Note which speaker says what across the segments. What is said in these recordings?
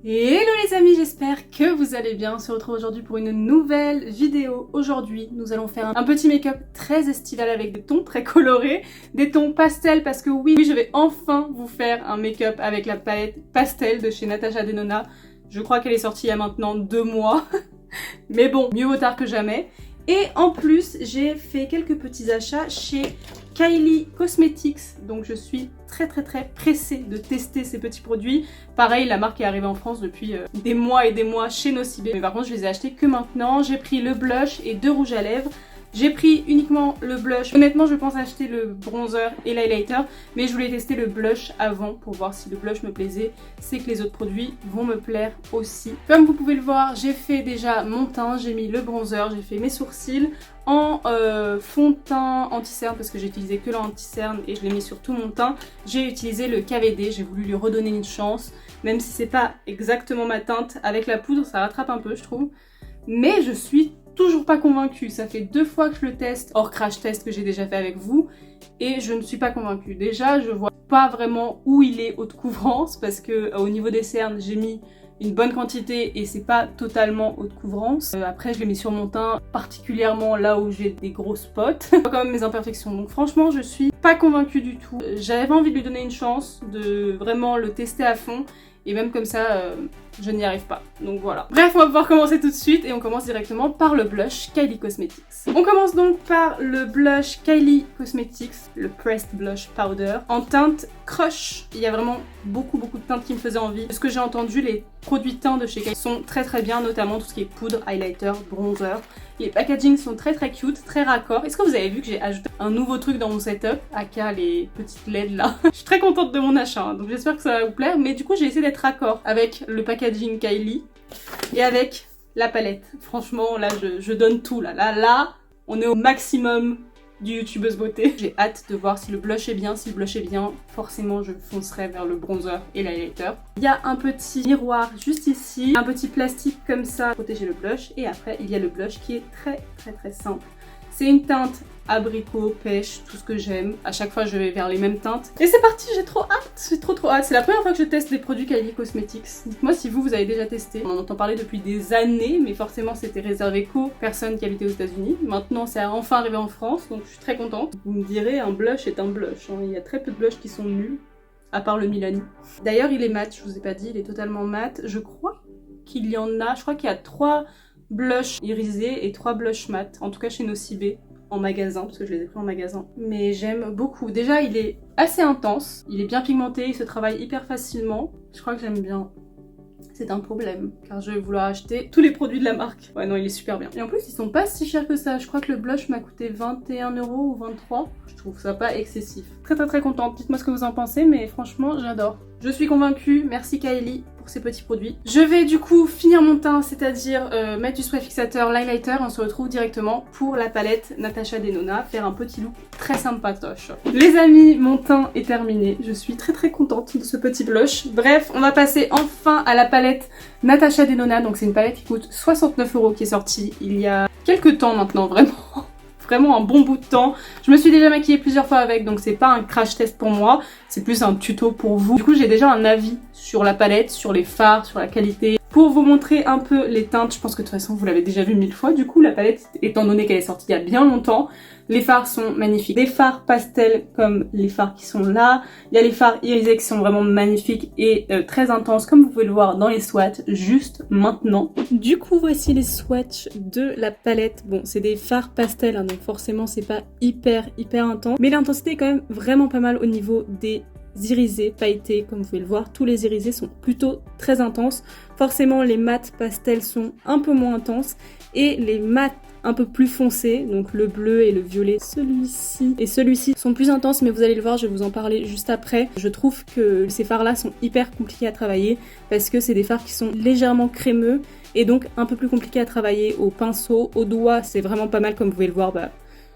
Speaker 1: Hello les amis, j'espère que vous allez bien. On se retrouve aujourd'hui pour une nouvelle vidéo. Aujourd'hui, nous allons faire un petit make-up très estival avec des tons très colorés, des tons pastels parce que oui, je vais enfin vous faire un make-up avec la palette pastel de chez Natasha Denona. Je crois qu'elle est sortie il y a maintenant 2 mois, mais bon, mieux vaut tard que jamais. Et en plus, j'ai fait quelques petits achats chez Kylie Cosmetics, donc je suis très pressée de tester ces petits produits. Pareil, la marque est arrivée en France depuis des mois et des mois chez Nocibé, mais par contre je les ai achetés que maintenant. J'ai pris le blush et 2 rouges à lèvres. J'ai pris uniquement le blush. Honnêtement, je pense acheter le bronzer et l'highlighter, mais je voulais tester le blush avant pour voir si le blush me plaisait. C'est que les autres produits vont me plaire aussi. Comme vous pouvez le voir, j'ai fait déjà mon teint, j'ai mis le bronzer, j'ai fait mes sourcils en fond de teint anti-cerne parce que j'ai utilisé que l'anti-cerne et je l'ai mis sur tout mon teint. J'ai utilisé le KVD, j'ai voulu lui redonner une chance, même si c'est pas exactement ma teinte. Avec la poudre, ça rattrape un peu, je trouve. Mais je suis toujours pas convaincue, ça fait 2 fois que je le teste, hors crash test que j'ai déjà fait avec vous, et je ne suis pas convaincue. Déjà, je vois pas vraiment où il est haute couvrance, parce que au niveau des cernes, j'ai mis une bonne quantité et c'est pas totalement haute couvrance. Après, je l'ai mis sur mon teint, particulièrement là où j'ai des gros spots. Je vois quand même mes imperfections, donc franchement, je suis pas convaincue du tout. J'avais envie de lui donner une chance, de vraiment le tester à fond, et même comme ça, je n'y arrive pas. Donc voilà. Bref, on va pouvoir commencer tout de suite et on commence directement par le blush Kylie Cosmetics. On commence donc par le blush Kylie Cosmetics, le Pressed Blush Powder, en teinte Crush. Il y a vraiment beaucoup de teintes qui me faisaient envie. De ce que j'ai entendu, les produits teints de chez Kylie sont très bien, notamment tout ce qui est poudre, highlighter, bronzer. Les packaging sont très cute, très raccord. Est-ce que vous avez vu que j'ai ajouté un nouveau truc dans mon setup, aka les petites LED là. Je suis très contente de mon achat, hein, donc j'espère que ça va vous plaire. Mais du coup, j'ai essayé d'être raccord avec le packaging Kylie et avec la palette. Franchement, là, je donne tout. Là, on est au maximum du youtubeuse beauté. J'ai hâte de voir si le blush est bien. Si le blush est bien, forcément, je foncerai vers le bronzer et l'highlighter. Il y a un petit miroir juste ici, un petit plastique comme ça pour protéger le blush. Et après, il y a le blush qui est très simple. C'est une teinte abricot, pêche, tout ce que j'aime. À chaque fois, je vais vers les mêmes teintes. Et c'est parti, j'ai trop hâte, j'ai trop hâte. C'est la première fois que je teste des produits Kylie Cosmetics. Dites-moi si vous avez déjà testé. On en entend parler depuis des années, mais forcément, c'était réservé qu'aux personnes qui habitaient aux États-Unis. Maintenant, c'est enfin arrivé en France, donc je suis très contente. Vous me direz, un blush est un blush. Hein. Il y a très peu de blushs qui sont nuls, à part le Milani. D'ailleurs, il est mat, je vous ai pas dit, il est totalement mat. Je crois qu'il y en a, je crois qu'il y a 3 blushs irisés et 3 blushs mat, en tout cas chez Nocibé. En magasin, parce que je les ai pris en magasin. Mais j'aime beaucoup. Déjà, il est assez intense, il est bien pigmenté, il se travaille hyper facilement. Je crois que j'aime bien. C'est un problème, car je vais vouloir acheter tous les produits de la marque. Ouais, non, il est super bien. Et en plus, ils sont pas si chers que ça. Je crois que le blush m'a coûté 21 € ou 23. Je trouve ça pas excessif. Très contente. Dites-moi ce que vous en pensez, mais franchement, j'adore. Je suis convaincue. Merci Kylie pour ces petits produits. Je vais du coup finir mon teint, c'est-à-dire mettre du spray fixateur, l'highlighter. On se retrouve directement pour la palette Natasha Denona, faire un petit look très sympatoche. Les amis, mon teint est terminé. Je suis très contente de ce petit blush. Bref, on va passer enfin à la palette Natasha Denona. Donc c'est une palette qui coûte 69 € qui est sortie il y a quelques temps maintenant, vraiment un bon bout de temps. Je me suis déjà maquillée plusieurs fois avec, donc c'est pas un crash test pour moi, c'est plus un tuto pour vous. Du coup, j'ai déjà un avis sur la palette, sur les fards, sur la qualité. Pour vous montrer un peu les teintes, je pense que de toute façon vous l'avez déjà vu 1000 fois, du coup la palette, étant donné qu'elle est sortie il y a bien longtemps, les fards sont magnifiques. Des fards pastels comme les fards qui sont là, il y a les fards irisés qui sont vraiment magnifiques et très intenses comme vous pouvez le voir dans les swatchs juste maintenant. Du coup voici les swatchs de la palette. Bon, c'est des fards pastels, hein, donc forcément c'est pas hyper intense, mais l'intensité est quand même vraiment pas mal au niveau des irisés, pailletés, comme vous pouvez le voir. Tous les irisés sont plutôt très intenses. Forcément, les mats pastels sont un peu moins intenses et les mats un peu plus foncés, donc le bleu et le violet, celui-ci et celui-ci sont plus intenses, mais vous allez le voir, je vais vous en parler juste après. Je trouve que ces fards-là sont hyper compliqués à travailler parce que c'est des fards qui sont légèrement crémeux et donc un peu plus compliqués à travailler au pinceau, au doigt, c'est vraiment pas mal comme vous pouvez le voir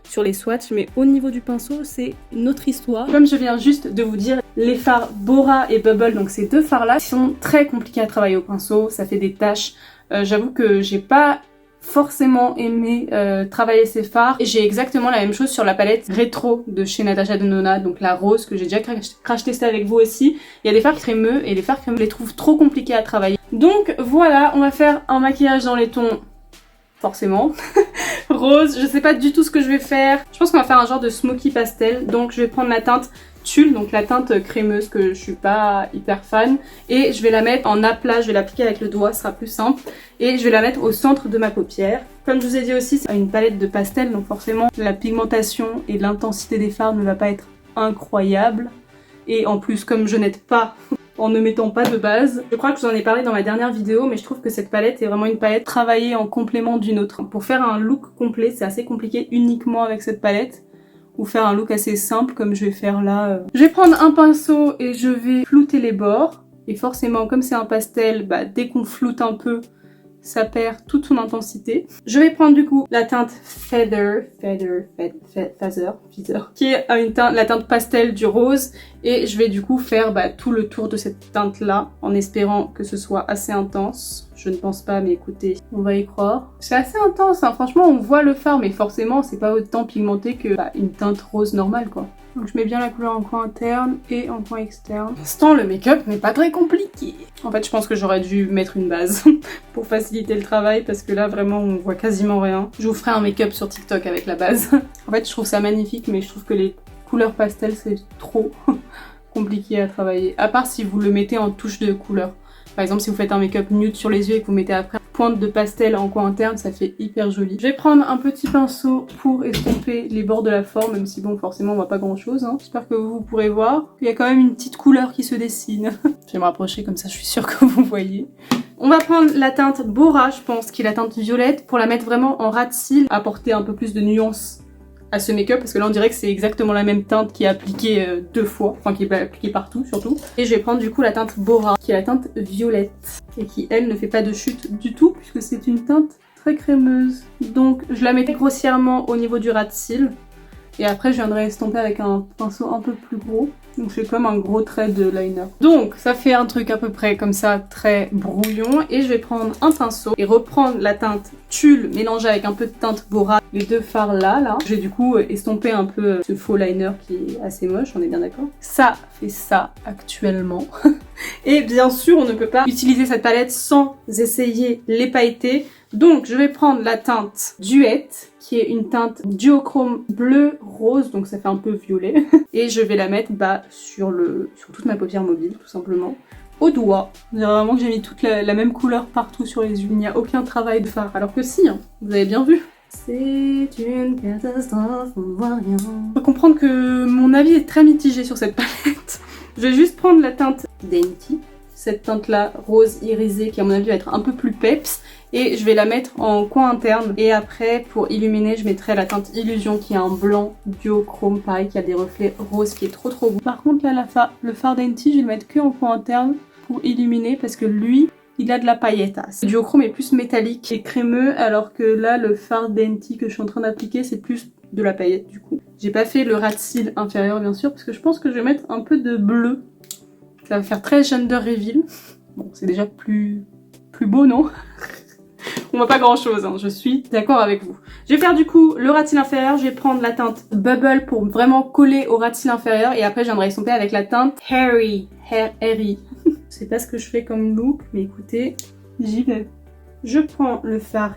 Speaker 1: sur les swatchs, mais au niveau du pinceau, c'est une autre histoire. Comme je viens juste de vous dire, les fards Bora et Bubble, donc ces 2 fards-là, sont très compliqués à travailler au pinceau, ça fait des taches. J'avoue que j'ai pas forcément aimé travailler ces fards. Et j'ai exactement la même chose sur la palette rétro de chez Natasha Denona, donc la rose que j'ai déjà crash testé avec vous aussi. Il y a des fards crémeux et les fards crémeux, je les trouve trop compliqués à travailler. Donc voilà, on va faire un maquillage dans les tons, forcément, rose. Je sais pas du tout ce que je vais faire. Je pense qu'on va faire un genre de smoky pastel. Donc je vais prendre la teinte Tulle, donc la teinte crémeuse que je suis pas hyper fan. Et je vais la mettre en aplat, je vais l'appliquer avec le doigt, ce sera plus simple. Et je vais la mettre au centre de ma paupière. Comme je vous ai dit aussi, c'est une palette de pastel, donc forcément la pigmentation et l'intensité des fards ne va pas être incroyable. Et en plus, comme je n'aide pas en ne mettant pas de base, je crois que je vous en ai parlé dans ma dernière vidéo, mais je trouve que cette palette est vraiment une palette travaillée en complément d'une autre. Pour faire un look complet, c'est assez compliqué uniquement avec cette palette, ou faire un look assez simple comme je vais faire là. Je vais prendre un pinceau et je vais flouter les bords. Et forcément, comme c'est un pastel, dès qu'on floute un peu, ça perd toute son intensité. Je vais prendre du coup la teinte Feather, qui est la teinte pastel du rose. Et je vais du coup faire tout le tour de cette teinte là, en espérant que ce soit assez intense. Je ne pense pas, mais écoutez, on va y croire. C'est assez intense, hein. Franchement on voit le fard, mais forcément c'est pas autant pigmenté que une teinte rose normale quoi. Donc je mets bien la couleur en coin interne et en coin externe. Pour l'instant le make-up n'est pas très compliqué. En fait je pense que j'aurais dû mettre une base pour faciliter le travail parce que là vraiment on voit quasiment rien. Je vous ferai un make-up sur TikTok avec la base. En fait je trouve ça magnifique, mais je trouve que les couleurs pastel c'est trop compliqué à travailler. À part si vous le mettez en touche de couleur. Par exemple si vous faites un make-up nude sur les yeux et que vous mettez après pointe de pastel en coin interne, ça fait hyper joli. Je vais prendre un petit pinceau pour estomper les bords de la forme, même si bon forcément on voit pas grand chose. Hein. J'espère que vous pourrez voir. Il y a quand même une petite couleur qui se dessine. Je vais me rapprocher comme ça je suis sûre que vous voyez. On va prendre la teinte Bora, je pense, qui est la teinte violette, pour la mettre vraiment en ras de cils, apporter un peu plus de nuance à ce make-up, parce que là on dirait que c'est exactement la même teinte qui est appliquée deux fois, enfin qui est appliquée partout surtout. Et je vais prendre du coup la teinte Bora, qui est la teinte violette, et qui elle ne fait pas de chute du tout, puisque c'est une teinte très crémeuse. Donc je la mets grossièrement au niveau du ras de cils, et après je viendrai estomper avec un pinceau un peu plus gros. Donc je fais comme un gros trait de liner. Donc ça fait un truc à peu près comme ça, très brouillon. Et je vais prendre un pinceau et reprendre la teinte Tulle mélangée avec un peu de teinte Bora. Les deux fards là. J'ai du coup estompé un peu ce faux liner qui est assez moche, on est bien d'accord. Ça fait ça actuellement. Et bien sûr on ne peut pas utiliser cette palette sans essayer les pailletés. Donc je vais prendre la teinte Duet, qui est une teinte duochrome bleu-rose, donc ça fait un peu violet. Et je vais la mettre sur toute ma paupière mobile, tout simplement. Au doigt. On dirait vraiment que j'ai mis toute la même couleur partout sur les yeux. Il n'y a aucun travail de fard. Alors que si, hein, vous avez bien vu. C'est une catastrophe, on ne voit rien. On peut comprendre que mon avis est très mitigé sur cette palette. Je vais juste prendre la teinte Dainty. Cette teinte là, rose irisée, qui à mon avis va être un peu plus peps. Et je vais la mettre en coin interne. Et après, pour illuminer, je mettrai la teinte Illusion, qui est un blanc duochrome, pareil, qui a des reflets roses, qui est trop beau. Par contre, là, le fard Dainty, je vais le mettre que en coin interne pour illuminer, parce que lui, il a de la paillettasse. Le duochrome est plus métallique et crémeux, alors que là, le fard Dainty que je suis en train d'appliquer, c'est plus de la paillette, du coup. J'ai pas fait le ras de cils inférieur, bien sûr, parce que je pense que je vais mettre un peu de bleu. Ça va faire très gender reveal. Bon, c'est déjà plus beau, non? On voit pas grand chose, hein, je suis d'accord avec vous. Je vais faire du coup le ras de cils inférieur, je vais prendre la teinte Bubble pour vraiment coller au ras de cils inférieur, et après je viendrai estomper avec la teinte Hairy. Je sais pas ce que je fais comme look, mais écoutez, j'y vais. Je prends le fard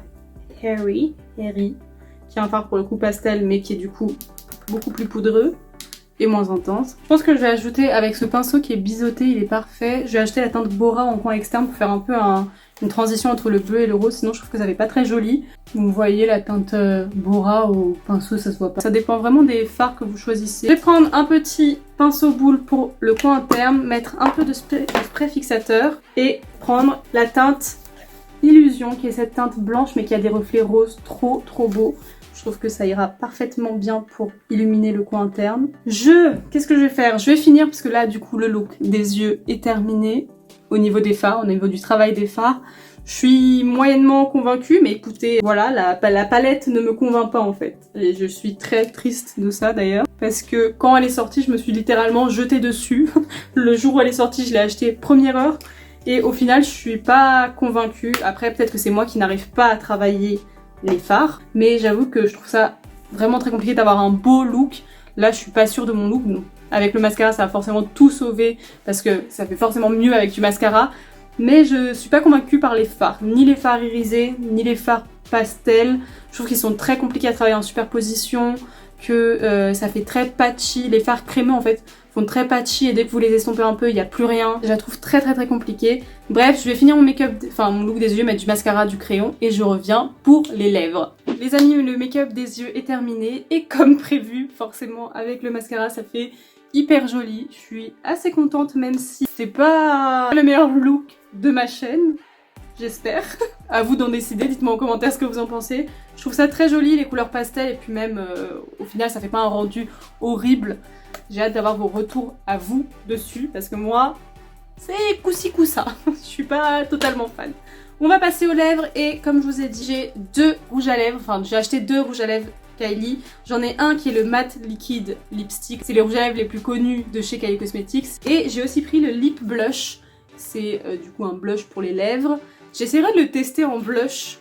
Speaker 1: Hairy, qui est un fard pour le coup pastel, mais qui est du coup beaucoup plus poudreux et moins intense. Je pense que je vais ajouter avec ce pinceau qui est biseauté, il est parfait. Je vais ajouter la teinte Bora en coin externe pour faire un peu une transition entre le bleu et le rose, sinon je trouve que ça fait pas très joli. Vous voyez la teinte Bora au pinceau, ça se voit pas. Ça dépend vraiment des fards que vous choisissez. Je vais prendre un petit pinceau boule pour le coin interne, mettre un peu de spray fixateur et prendre la teinte Illusion, qui est cette teinte blanche mais qui a des reflets roses trop beaux. Je trouve que ça ira parfaitement bien pour illuminer le coin interne. Qu'est-ce que je vais faire? Je vais finir parce que là du coup le look des yeux est terminé au niveau des fards, au niveau du travail des fards. Je suis moyennement convaincue, mais écoutez, voilà, la palette ne me convainc pas en fait. Et je suis très triste de ça d'ailleurs, parce que quand elle est sortie, je me suis littéralement jetée dessus. Le jour où elle est sortie, je l'ai achetée première heure, et au final je suis pas convaincue. Après peut-être que c'est moi qui n'arrive pas à travailler les fards, mais j'avoue que je trouve ça vraiment très compliqué d'avoir un beau look. Là je suis pas sûre de mon look, non. Avec le mascara ça va forcément tout sauver, parce que ça fait forcément mieux avec du mascara, mais je suis pas convaincue par les fards, ni les fards irisés, ni les fards pastel. Je trouve qu'ils sont très compliqués à travailler en superposition, que ça fait très patchy. Les fards crémeux en fait font très patchy et dès que vous les estompez un peu, il n'y a plus rien. Je la trouve très compliquée. Bref, je vais finir mon make-up, enfin mon look des yeux, mettre du mascara, du crayon et je reviens pour les lèvres. Les amis, le make-up des yeux est terminé et comme prévu, forcément avec le mascara, ça fait hyper joli. Je suis assez contente même si c'est pas le meilleur look de ma chaîne. J'espère. À vous d'en décider, dites-moi en commentaire ce que vous en pensez. Je trouve ça très joli, les couleurs pastel, et puis même, au final, ça fait pas un rendu horrible. J'ai hâte d'avoir vos retours à vous dessus, parce que moi, c'est coup-ci coup-ça. Je suis pas totalement fan. On va passer aux lèvres, et comme je vous ai dit, j'ai deux rouges à lèvres, enfin, j'ai acheté deux rouges à lèvres Kylie. J'en ai un qui est le Matte Liquid Lipstick. C'est les rouges à lèvres les plus connus de chez Kylie Cosmetics. Et j'ai aussi pris le Lip Blush. C'est du coup un blush pour les lèvres. J'essaierai de le tester en blush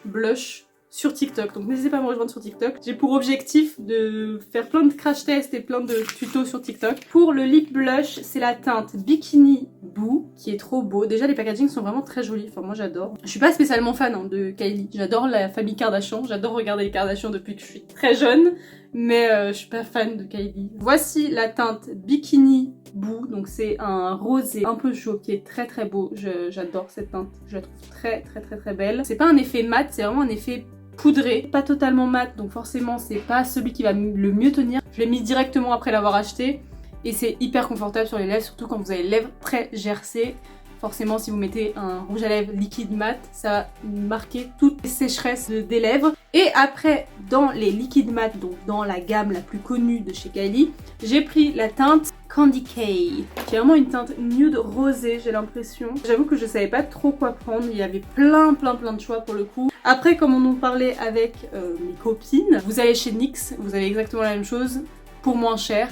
Speaker 1: sur TikTok, donc n'hésitez pas à me rejoindre sur TikTok. J'ai pour objectif de faire plein de crash tests et plein de tutos sur TikTok. Pour le lip blush, c'est la teinte Bikini Boo, qui est trop beau. Déjà les packagings sont vraiment très jolis, enfin moi j'adore. Je suis pas spécialement fan hein, de Kylie, j'adore la famille Kardashian, j'adore regarder les Kardashian depuis que je suis très jeune, mais je suis pas fan de Kylie. Voici la teinte Bikini Boo, donc c'est un rosé un peu chaud qui est très beau. J'adore cette teinte, je la trouve très belle. C'est pas un effet mat, c'est vraiment un effet poudré, pas totalement mat, donc forcément c'est pas celui qui va le mieux tenir. Je l'ai mis directement après l'avoir acheté et c'est hyper confortable sur les lèvres, surtout quand vous avez les lèvres très gercées. Forcément si vous mettez un rouge à lèvres liquide mat, ça va marquer toutes les sécheresses des lèvres. Et après, dans les liquides mat, donc dans la gamme la plus connue de chez Kylie, j'ai pris la teinte Candy K, qui est vraiment une teinte nude rosée, j'ai l'impression. J'avoue que je savais pas trop quoi prendre, il y avait plein de choix pour le coup. Après, comme on en parlait avec mes copines, vous allez chez NYX, vous avez exactement la même chose, pour moins cher.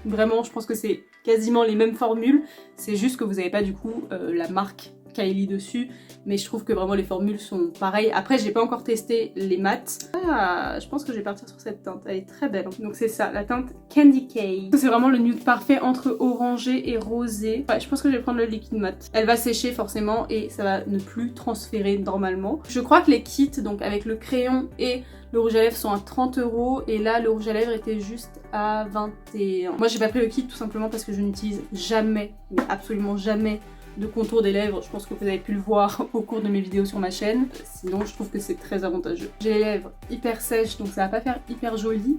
Speaker 1: Vraiment, je pense que c'est quasiment les mêmes formules, c'est juste que vous n'avez pas du coup la marque Kylie dessus, mais je trouve que vraiment les formules sont pareilles. Après j'ai pas encore testé les mats. Ah, je pense que je vais partir sur cette teinte, elle est très belle. Donc c'est ça, la teinte Candy K. C'est vraiment le nude parfait entre orangé et rosé. Ouais, je pense que je vais prendre le liquide mat. Elle va sécher forcément et ça va ne plus transférer normalement. Je crois que les kits, donc avec le crayon et le rouge à lèvres sont à 30 € et là le rouge à lèvres était juste à 21. Moi j'ai pas pris le kit tout simplement parce que je n'utilise jamais, mais absolument jamais, de contour des lèvres. Je pense que vous avez pu le voir au cours de mes vidéos sur ma chaîne. Sinon je trouve que c'est très avantageux. J'ai les lèvres hyper sèches donc ça va pas faire hyper joli,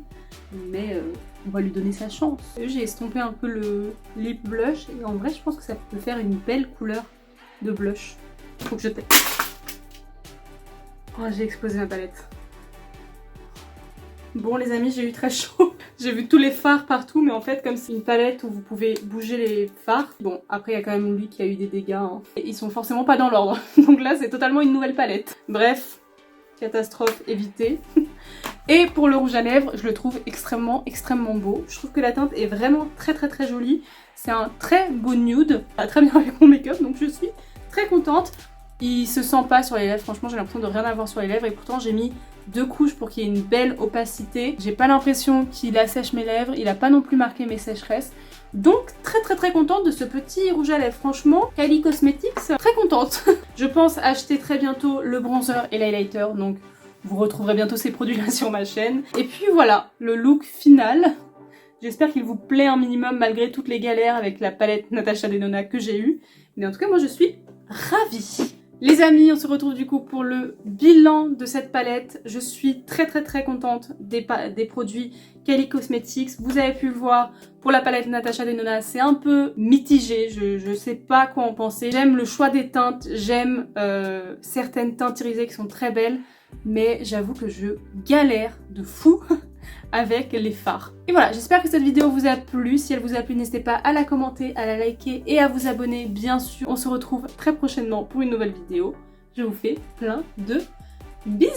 Speaker 1: mais on va lui donner sa chance. J'ai estompé un peu le lip blush et en vrai je pense que ça peut faire une belle couleur de blush. Faut que je teste. Oh, j'ai explosé ma palette. Bon les amis, j'ai eu très chaud. J'ai vu tous les fards partout, mais en fait comme c'est une palette où vous pouvez bouger les fards, bon après il y a quand même lui qui a eu des dégâts, hein. Et ils sont forcément pas dans l'ordre, donc là c'est totalement une nouvelle palette. Bref, catastrophe évitée. Et pour le rouge à lèvres, je le trouve extrêmement beau. Je trouve que la teinte est vraiment très jolie. C'est un très beau nude, ça va très bien avec mon make-up, donc je suis très contente. Il se sent pas sur les lèvres, franchement j'ai l'impression de rien avoir sur les lèvres et pourtant j'ai mis 2 couches pour qu'il y ait une belle opacité. J'ai pas l'impression qu'il assèche mes lèvres, il a pas non plus marqué mes sécheresses. Donc très contente de ce petit rouge à lèvres, franchement. Kylie Cosmetics, très contente. Je pense acheter très bientôt le bronzer et l'highlighter, donc vous retrouverez bientôt ces produits là sur ma chaîne. Et puis voilà, le look final. J'espère qu'il vous plaît un minimum malgré toutes les galères avec la palette Natasha Denona que j'ai eue. Mais en tout cas moi je suis ravie. Les amis, on se retrouve du coup pour le bilan de cette palette. Je suis très contente des produits Kylie Cosmetics. Vous avez pu le voir, pour la palette Natasha Denona, c'est un peu mitigé. Je sais pas quoi en penser. J'aime le choix des teintes, j'aime certaines teintes irisées qui sont très belles. Mais j'avoue que je galère de fou avec les fards. Et voilà, j'espère que cette vidéo vous a plu. Si elle vous a plu, n'hésitez pas à la commenter, à la liker et à vous abonner, bien sûr. On se retrouve très prochainement pour une nouvelle vidéo. Je vous fais plein de bisous.